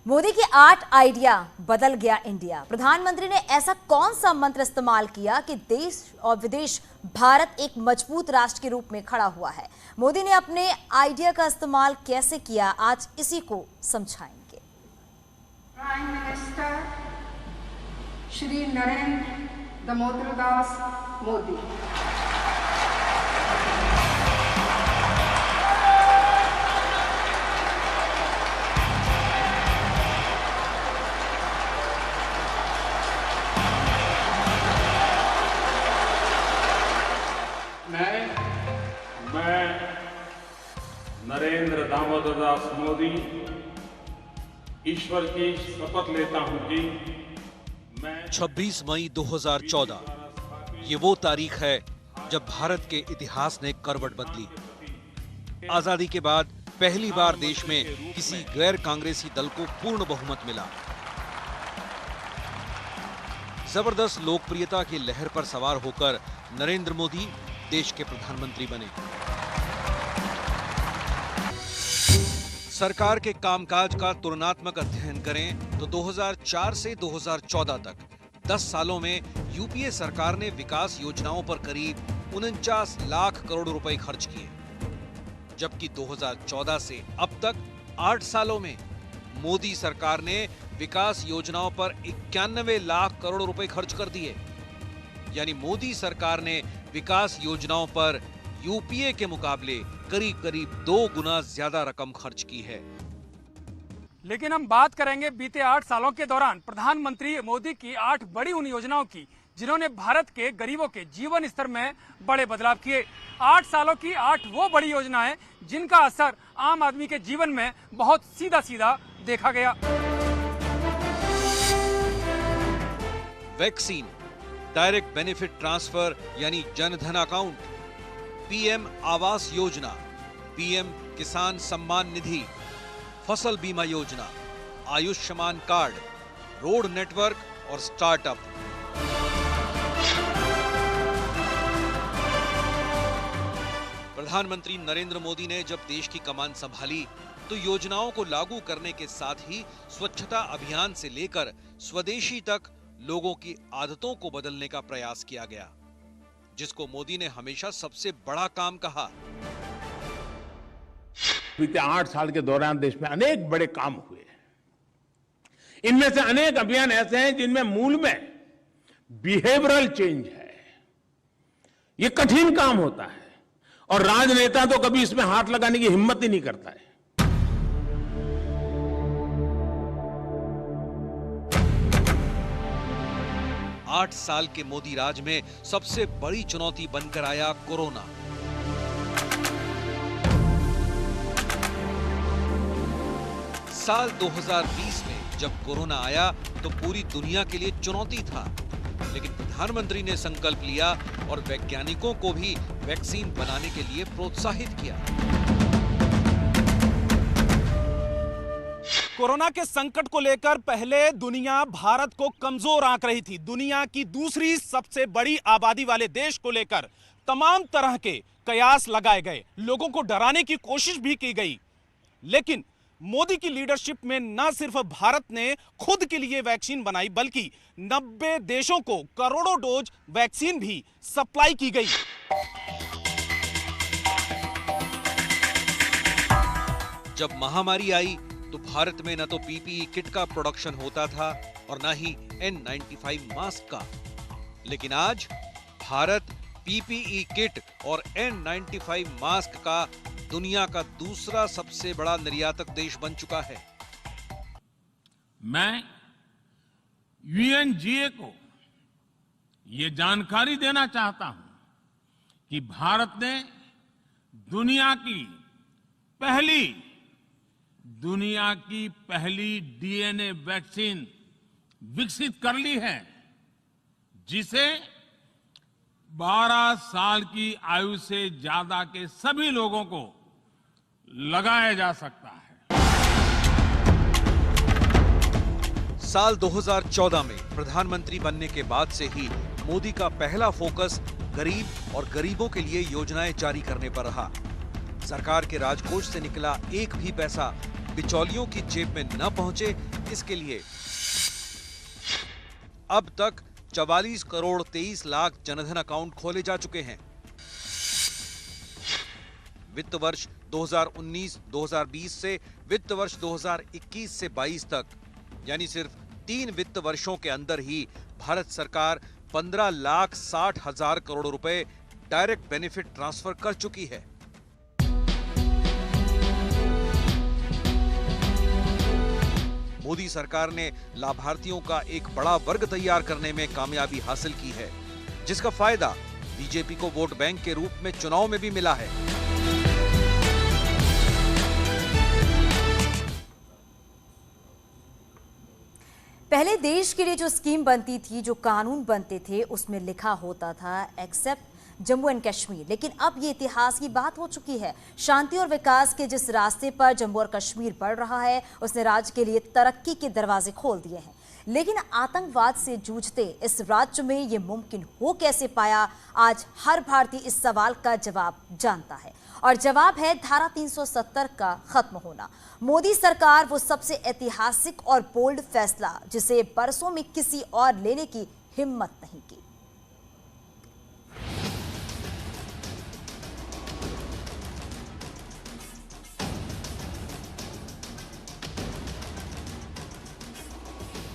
मोदी की 8 आइडिया बदल गया इंडिया। प्रधानमंत्री ने ऐसा कौन सा मंत्र इस्तेमाल किया कि देश और विदेश भारत एक मजबूत राष्ट्र के रूप में खड़ा हुआ है। मोदी ने अपने आइडिया का इस्तेमाल कैसे किया, आज इसी को समझाएंगे। Prime minister Shri Narendra Damodar Das Modi. मैं नरेंद्र दामोदर दास मोदी ईश्वर की शपथ लेता हूं कि मैं 26 मई 2014 ये वो तारीख है जब भारत के इतिहास ने करवट बदली। आजादी के बाद पहली बार देश में किसी गैर कांग्रेसी दल को पूर्ण बहुमत मिला। जबरदस्त लोकप्रियता की लहर पर सवार होकर नरेंद्र मोदी देश के प्रधानमंत्री बने। सरकार के कामकाज का तुलनात्मक अध्ययन करें तो 2004 से 2014 तक 10 सालों में यूपीए सरकार ने विकास योजनाओं पर करीब 49 लाख करोड़ रुपए खर्च किए, जबकि 2014 से अब तक 8 सालों में मोदी सरकार ने विकास योजनाओं पर 91 लाख करोड़ रुपए खर्च कर दिए। यानी मोदी सरकार ने विकास योजनाओं पर यूपीए के मुकाबले करीब करीब 2 गुना ज्यादा रकम खर्च की है। लेकिन हम बात करेंगे बीते 8 सालों के दौरान प्रधानमंत्री मोदी की 8 बड़ी उन योजनाओं की जिन्होंने भारत के गरीबों के जीवन स्तर में बड़े बदलाव किए। 8 सालों की 8 वो बड़ी योजनाएं जिनका असर आम आदमी के जीवन में बहुत सीधा सीधा देखा गया। वैक्सीन, डायरेक्ट बेनिफिट ट्रांसफर यानी Jan Dhan account, PM Awas Yojana, PM किसान सम्मान निधि, फसल बीमा योजना, आयुष्मान कार्ड, रोड नेटवर्क और स्टार्टअप। प्रधानमंत्री नरेंद्र मोदी ने जब देश की कमान संभाली तो योजनाओं को लागू करने के साथ ही स्वच्छता अभियान से लेकर स्वदेशी तक लोगों की आदतों को बदलने का प्रयास किया गया, जिसको मोदी ने हमेशा सबसे बड़ा काम कहा। बीते 8 साल के दौरान देश में अनेक बड़े काम हुए। इनमें से अनेक अभियान ऐसे हैं जिनमें मूल में बिहेवियरल चेंज है। ये कठिन काम होता है और राजनेता तो कभी इसमें हाथ लगाने की हिम्मत ही नहीं करता है। आठ साल के मोदी राज में सबसे बड़ी चुनौती बनकर आया कोरोना। साल 2020 में जब कोरोना आया तो पूरी दुनिया के लिए चुनौती था, लेकिन प्रधानमंत्री ने संकल्प लिया और वैज्ञानिकों को भी वैक्सीन बनाने के लिए प्रोत्साहित किया। कोरोना के संकट को लेकर पहले दुनिया भारत को कमजोर आंक रही थी। दुनिया की दूसरी सबसे बड़ी आबादी वाले देश को लेकर तमाम तरह के कयास लगाए गए, लोगों को डराने की कोशिश भी की गई। लेकिन मोदी की लीडरशिप में न सिर्फ भारत ने खुद के लिए वैक्सीन बनाई, बल्कि 90 देशों को करोड़ों डोज वैक्सीन भी सप्लाई की गई। जब महामारी आई तो भारत में न तो पीपीई किट का प्रोडक्शन होता था और न ही N95 मास्क का, लेकिन आज भारत पीपीई किट और N95 मास्क का दुनिया का दूसरा सबसे बड़ा निर्यातक देश बन चुका है। मैं UNGA को ये जानकारी देना चाहता हूं कि भारत ने दुनिया की पहली DNA वैक्सीन विकसित कर ली है, जिसे 12 साल की आयु से ज्यादा के सभी लोगों को लगाया जा सकता है। साल 2014 में प्रधानमंत्री बनने के बाद से ही मोदी का पहला फोकस गरीब और गरीबों के लिए योजनाएं जारी करने पर रहा। सरकार के राजकोष से निकला एक भी पैसा बिचौलियों की जेब में न पहुंचे, इसके लिए अब तक 44 करोड़ 23 लाख जनधन अकाउंट खोले जा चुके हैं। वित्त वर्ष 2019-2020 से वित्त वर्ष 2021 से 22 तक, यानी सिर्फ 3 वित्त वर्षों के अंदर ही भारत सरकार 15,60,000 करोड़ रुपए डायरेक्ट बेनिफिट ट्रांसफर कर चुकी है। मोदी सरकार ने लाभार्थियों का एक बड़ा वर्ग तैयार करने में कामयाबी हासिल की है, जिसका फायदा बीजेपी को वोट बैंक के रूप में चुनाव में भी मिला है। पहले देश के लिए जो स्कीम बनती थी, जो कानून बनते थे, उसमें लिखा होता था एक्सेप्ट जम्मू एंड कश्मीर, लेकिन अब ये इतिहास की बात हो चुकी है। शांति और विकास के जिस रास्ते पर जम्मू और कश्मीर बढ़ रहा है, उसने राज्य के लिए तरक्की के दरवाजे खोल दिए हैं। लेकिन आतंकवाद से जूझते इस राज्य में ये मुमकिन हो कैसे पाया, आज हर भारतीय इस सवाल का जवाब जानता है, और जवाब है धारा 370 का खत्म होना। मोदी सरकार वो सबसे ऐतिहासिक और बोल्ड फैसला जिसे बरसों में किसी और लेने की हिम्मत नहीं की।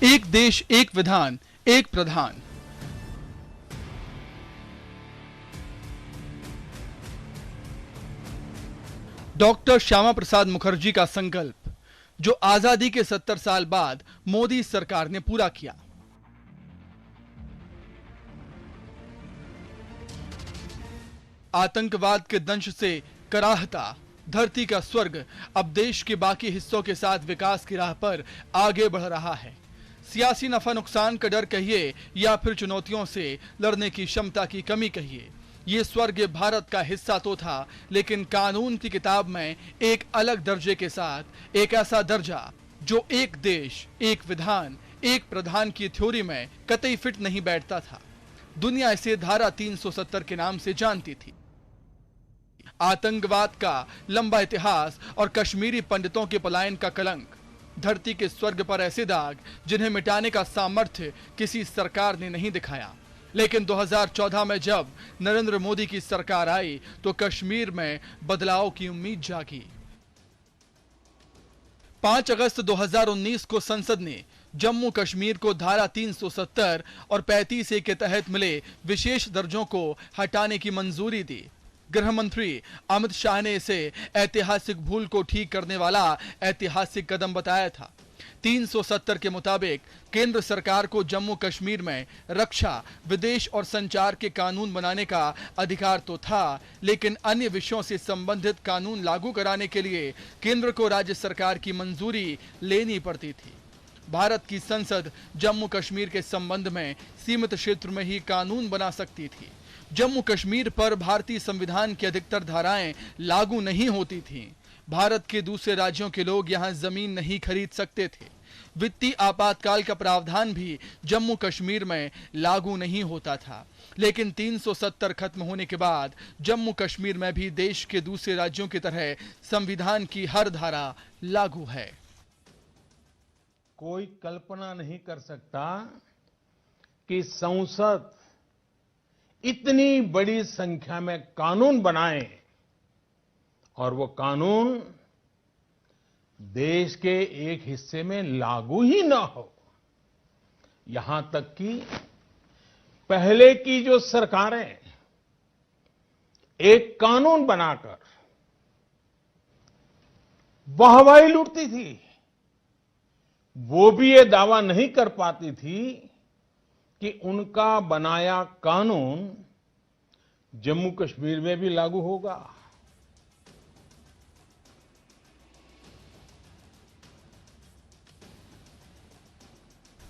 एक देश, एक विधान, एक प्रधान। डॉक्टर श्यामा प्रसाद मुखर्जी का संकल्प, जो आजादी के 70 साल बाद मोदी सरकार ने पूरा किया। आतंकवाद के दंश से कराहता धरती का स्वर्ग अब देश के बाकी हिस्सों के साथ विकास की राह पर आगे बढ़ रहा है। सियासी नफा नुकसान का डर कहिए या फिर चुनौतियों से लड़ने की क्षमता की कमी कहिए, ये स्वर्ग भारत का हिस्सा तो था, लेकिन कानून की किताब में एक अलग दर्जे के साथ एक ऐसा दर्जा जो एक देश, एक विधान, एक प्रधान की थ्योरी में कतई फिट नहीं बैठता था। दुनिया इसे धारा 370 के नाम से जानती थी। आतंकवाद का लंबा इतिहास और कश्मीरी पंडितों के पलायन का कलंक, धरती के स्वर्ग पर ऐसे दाग जिन्हें मिटाने का सामर्थ्य किसी सरकार ने नहीं दिखाया। लेकिन 2014 में जब नरेंद्र मोदी की सरकार आई तो कश्मीर में बदलाव की उम्मीद जागी। 5 अगस्त 2019 को संसद ने जम्मू कश्मीर को धारा 370 और 35A के तहत मिले विशेष दर्जों को हटाने की मंजूरी दी। गृह मंत्री अमित शाह ने इसे ऐतिहासिक भूल को ठीक करने वाला ऐतिहासिक कदम बताया था। 370 के मुताबिक केंद्र सरकार को जम्मू कश्मीर में रक्षा, विदेश और संचार के कानून बनाने का अधिकार तो था, लेकिन अन्य विषयों से संबंधित कानून लागू कराने के लिए केंद्र को राज्य सरकार की मंजूरी लेनी पड़ती थी। भारत की संसद जम्मू कश्मीर के संबंध में सीमित क्षेत्र में ही कानून बना सकती थी। जम्मू कश्मीर पर भारतीय संविधान की अधिकतर धाराएं लागू नहीं होती थीं। भारत के दूसरे राज्यों के लोग यहां जमीन नहीं खरीद सकते थे। वित्तीय आपातकाल का प्रावधान भी जम्मू कश्मीर में लागू नहीं होता था। लेकिन 370 खत्म होने के बाद जम्मू कश्मीर में भी देश के दूसरे राज्यों की तरह संविधान की हर धारा लागू है। कोई कल्पना नहीं कर सकता कि संसद इतनी बड़ी संख्या में कानून बनाए और वो कानून देश के एक हिस्से में लागू ही ना हो। यहां तक कि पहले की जो सरकारें एक कानून बनाकर वाहवाही लूटती थी, वो भी ये दावा नहीं कर पाती थी कि उनका बनाया कानून जम्मू कश्मीर में भी लागू होगा।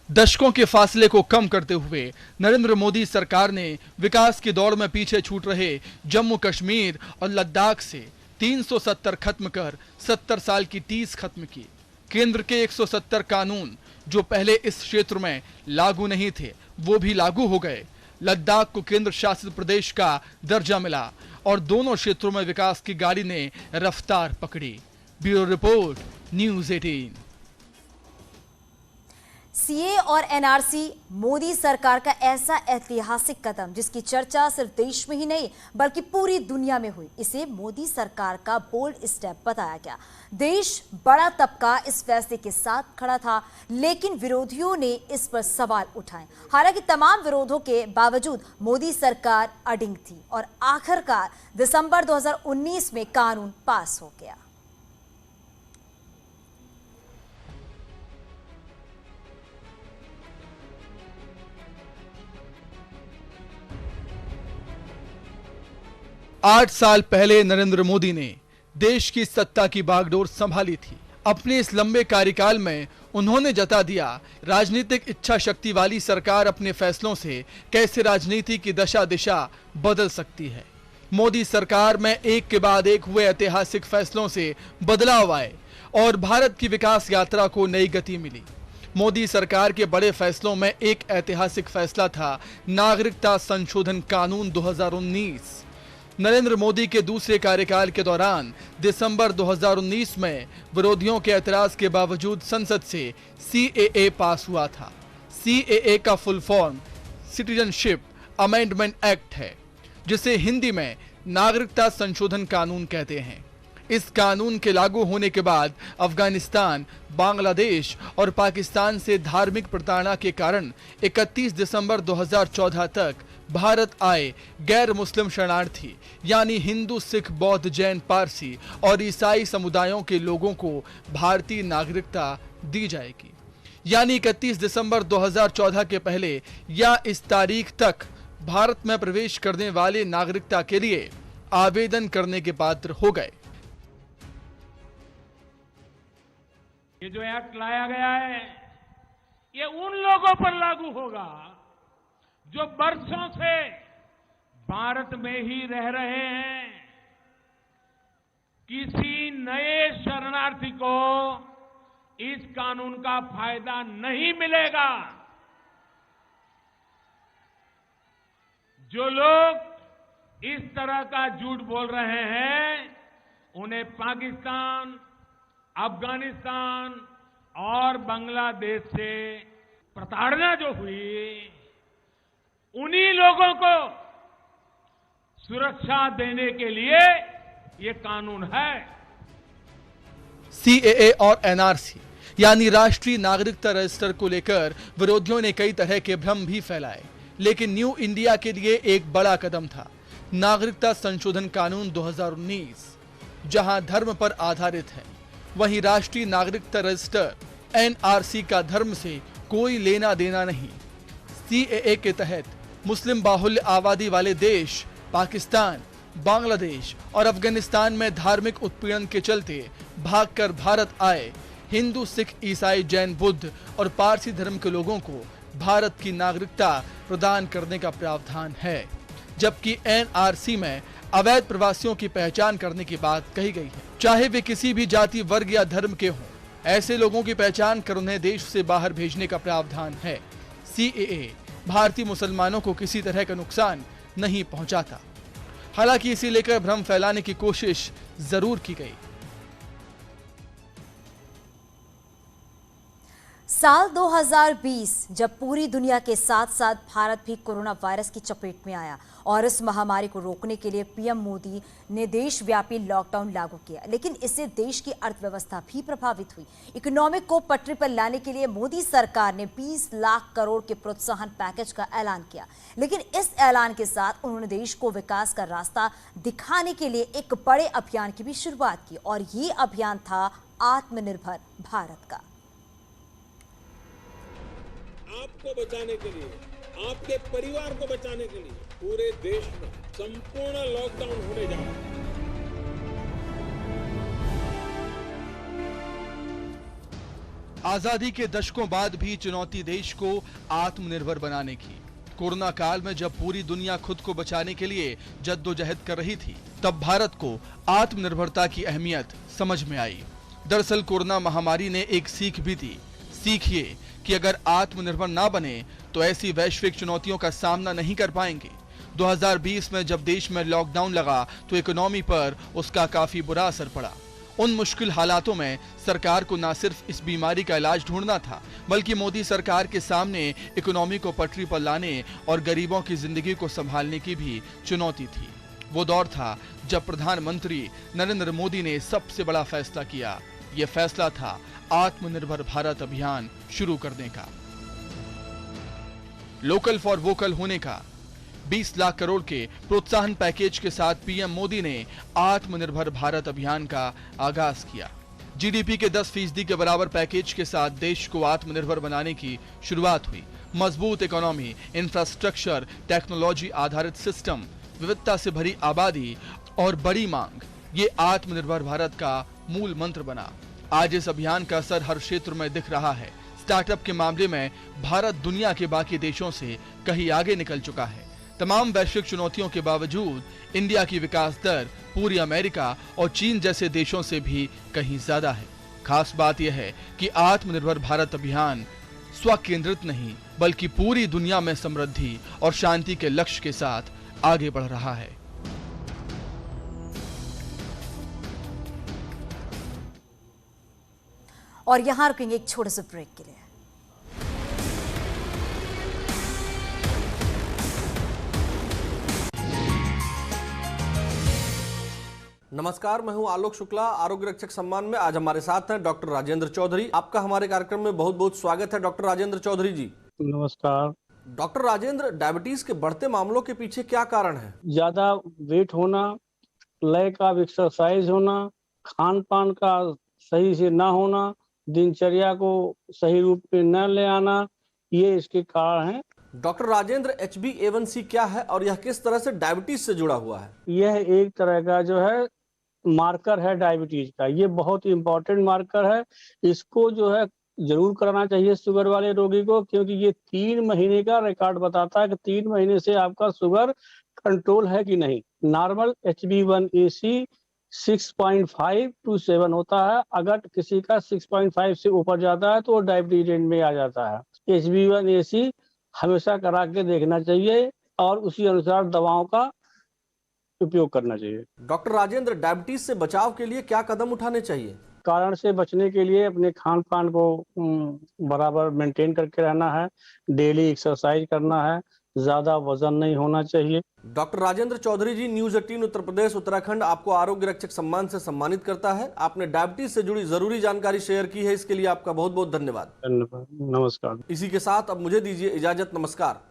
दशकों के फासले को कम करते हुए नरेंद्र मोदी सरकार ने विकास की दौड़ में पीछे छूट रहे जम्मू कश्मीर और लद्दाख से 370 खत्म कर 70 साल की टीस खत्म की। केंद्र के 170 कानून जो पहले इस क्षेत्र में लागू नहीं थे, वो भी लागू हो गए। लद्दाख को केंद्र शासित प्रदेश का दर्जा मिला और दोनों क्षेत्रों में विकास की गाड़ी ने रफ्तार पकड़ी। Bureau report, news 18। सीए और एनआरसी मोदी सरकार का ऐसा ऐतिहासिक कदम जिसकी चर्चा सिर्फ देश में ही नहीं बल्कि पूरी दुनिया में हुई, इसे मोदी सरकार का बोल्ड स्टेप बताया गया। देश बड़ा तबका इस फैसले के साथ खड़ा था, लेकिन विरोधियों ने इस पर सवाल उठाए। हालांकि तमाम विरोधों के बावजूद मोदी सरकार अडिग थी और आखिरकार दिसंबर 2019 में कानून पास हो गया। आठ साल पहले नरेंद्र मोदी ने देश की सत्ता की बागडोर संभाली थी। अपने इस लंबे कार्यकाल में उन्होंने जता दिया राजनीतिक इच्छा शक्ति वाली सरकार अपने फैसलों से कैसे राजनीति की दशा दिशा बदल सकती है। मोदी सरकार में एक के बाद एक हुए ऐतिहासिक फैसलों से बदलाव आए और भारत की विकास यात्रा को नई गति मिली। मोदी सरकार के बड़े फैसलों में एक ऐतिहासिक फैसला था नागरिकता संशोधन कानून 2019। नरेंद्र मोदी के दूसरे कार्यकाल के दौरान दिसंबर 2019 में विरोधियों के ऐतराज के बावजूद संसद से सीएए पास हुआ था। सीएए का full form citizenship amendment act है, जिसे हिंदी में नागरिकता संशोधन कानून कहते हैं। इस कानून के लागू होने के बाद अफगानिस्तान, बांग्लादेश और पाकिस्तान से धार्मिक प्रताड़ना के कारण 31 दिसंबर 2014 तक भारत आए गैर मुस्लिम शरणार्थी यानी हिंदू, सिख, बौद्ध, जैन, पारसी और ईसाई समुदायों के लोगों को भारतीय नागरिकता दी जाएगी। यानी 31 दिसंबर 2014 के पहले या इस तारीख तक भारत में प्रवेश करने वाले नागरिकता के लिए आवेदन करने के पात्र हो गए। ये जो एक्ट लाया गया है, ये उन लोगों पर लागू होगा जो बरसों से भारत में ही रह रहे हैं। किसी नए शरणार्थी को इस कानून का फायदा नहीं मिलेगा। जो लोग इस तरह का झूठ बोल रहे हैं, उन्हें पाकिस्तान, अफगानिस्तान और बांग्लादेश से प्रताड़ना जो हुई, उन्हीं लोगों को सुरक्षा देने के लिए ये कानून है। सीएए और एनआरसी यानी राष्ट्रीय नागरिकता रजिस्टर को लेकर विरोधियों ने कई तरह के भ्रम भी फैलाए, लेकिन न्यू इंडिया के लिए एक बड़ा कदम था नागरिकता संशोधन कानून 2019। जहां धर्म पर आधारित है, वहीं राष्ट्रीय नागरिकता रजिस्टर एनआरसी का धर्म से कोई लेना देना नहीं। सीएए के तहत मुस्लिम बाहुल्य आबादी वाले देश पाकिस्तान, बांग्लादेश और अफगानिस्तान में धार्मिक उत्पीड़न के चलते भागकर भारत आए हिंदू, सिख, ईसाई, जैन, बुद्ध और पारसी धर्म के लोगों को भारत की नागरिकता प्रदान करने का प्रावधान है, जबकि एनआरसी में अवैध प्रवासियों की पहचान करने की बात कही गई है। चाहे वे किसी भी जाति, वर्ग या धर्म के हों, ऐसे लोगों की पहचान कर उन्हें देश से बाहर भेजने का प्रावधान है। सीएए भारतीय मुसलमानों को किसी तरह का नुकसान नहीं पहुंचाता। हालांकि इसे लेकर भ्रम फैलाने की कोशिश जरूर की गई। साल 2020 जब पूरी दुनिया के साथ साथ भारत भी कोरोना वायरस की चपेट में आया और इस महामारी को रोकने के लिए पीएम मोदी ने देशव्यापी लॉकडाउन लागू किया, लेकिन इससे देश की अर्थव्यवस्था भी प्रभावित हुई। इकोनॉमिक को पटरी पर लाने के लिए मोदी सरकार ने 20 लाख करोड़ के प्रोत्साहन पैकेज का ऐलान किया, लेकिन इस ऐलान के साथ उन्होंने देश को विकास का रास्ता दिखाने के लिए एक बड़े अभियान की भी शुरुआत की और ये अभियान था आत्मनिर्भर भारत का। आपको बचाने के लिए, आपके परिवार को बचाने के लिए पूरे देश में संपूर्ण लॉकडाउन होने जा रहा है। आजादी के दशकों बाद भी चुनौती देश को आत्मनिर्भर बनाने की। कोरोना काल में जब पूरी दुनिया खुद को बचाने के लिए जद्दोजहद कर रही थी, तब भारत को आत्मनिर्भरता की अहमियत समझ में आई। दरअसल कोरोना महामारी ने एक सीख भी दी। सीख ये कि अगर आत्मनिर्भर ना बने तो ऐसी वैश्विक चुनौतियों का सामना नहीं कर पाएंगे। 2020 में जब देश में लॉकडाउन लगा तो इकोनॉमी पर उसका काफी बुरा असर पड़ा। उन मुश्किल हालातों में सरकार को न सिर्फ इस बीमारी का इलाज ढूंढना था, बल्कि मोदी सरकार के सामने इकोनॉमी को पटरी पर लाने और गरीबों की जिंदगी को संभालने की भी चुनौती थी। वो दौर था जब प्रधानमंत्री नरेंद्र मोदी ने सबसे बड़ा फैसला किया। ये फैसला था आत्मनिर्भर भारत अभियान शुरू करने का, लोकल फॉर वोकल होने का। 20 लाख करोड़ के प्रोत्साहन पैकेज के साथ पीएम मोदी ने आत्मनिर्भर भारत अभियान का आगाज किया। जीडीपी के 10% के बराबर पैकेज के साथ देश को आत्मनिर्भर बनाने की शुरुआत हुई। मजबूत इकोनॉमी, इंफ्रास्ट्रक्चर, टेक्नोलॉजी आधारित सिस्टम, विविधता से भरी आबादी और बड़ी मांग, ये आत्मनिर्भर भारत का मूल मंत्र बना। आज इस अभियान का असर हर क्षेत्र में दिख रहा है। स्टार्टअप के मामले में भारत दुनिया के बाकी देशों से कहीं आगे निकल चुका है। तमाम वैश्विक चुनौतियों के बावजूद इंडिया की विकास दर पूरी अमेरिका और चीन जैसे देशों से भी कहीं ज्यादा है। खास बात यह है कि आत्मनिर्भर भारत अभियान स्वकेंद्रित नहीं, बल्कि पूरी दुनिया में समृद्धि और शांति के लक्ष्य के साथ आगे बढ़ रहा है। और यहां रुकेंगे एक छोटे से ब्रेक के लिए। नमस्कार, मैं हूं आलोक शुक्ला। आरोग्य रक्षक सम्मान में आज हमारे साथ हैं डॉक्टर राजेंद्र चौधरी। आपका हमारे कार्यक्रम में बहुत बहुत स्वागत है डॉक्टर राजेंद्र चौधरी जी। नमस्कार डॉक्टर राजेंद्र, डायबिटीज के बढ़ते मामलों के पीछे क्या कारण है? ज्यादा वेट होना, लैक ऑफ एक्सरसाइज होना, खान पान का सही से ना होना, दिनचर्या को सही रूप में न ले आना, ये इसके कारण हैं। डॉक्टर राजेंद्र, HbA1c क्या है और यह किस तरह से डायबिटीज से जुड़ा हुआ है? यह एक तरह का जो है मार्कर है डायबिटीज का। ये बहुत इम्पोर्टेंट मार्कर है। इसको जो है जरूर कराना चाहिए शुगर वाले रोगी को, क्योंकि ये 3 महीने का रिकॉर्ड बताता है कि 3 महीने से आपका शुगर कंट्रोल है कि नहीं। नॉर्मल HbA1c 6.5 to 7 होता है। अगर किसी का 6.5 से ऊपर जाता है तो वो डायबिटीज रेंज में आ जाता है। HbA1c हमेशा करा के देखना चाहिए और उसी अनुसार दवाओं का उपयोग करना चाहिए। डॉक्टर राजेंद्र, डायबिटीज से बचाव के लिए क्या कदम उठाने चाहिए? कारण से बचने के लिए अपने खान पान को बराबर मेंटेन करके रहना है, डेली एक्सरसाइज करना है, ज्यादा वजन नहीं होना चाहिए। डॉक्टर राजेंद्र चौधरी जी, न्यूज 18 उत्तर प्रदेश उत्तराखंड आपको आरोग्य रक्षक सम्मान से सम्मानित करता है। आपने डायबिटीज से जुड़ी जरूरी जानकारी शेयर की है, इसके लिए आपका बहुत बहुत धन्यवाद। नमस्कार। इसी के साथ अब मुझे दीजिए इजाजत। नमस्कार।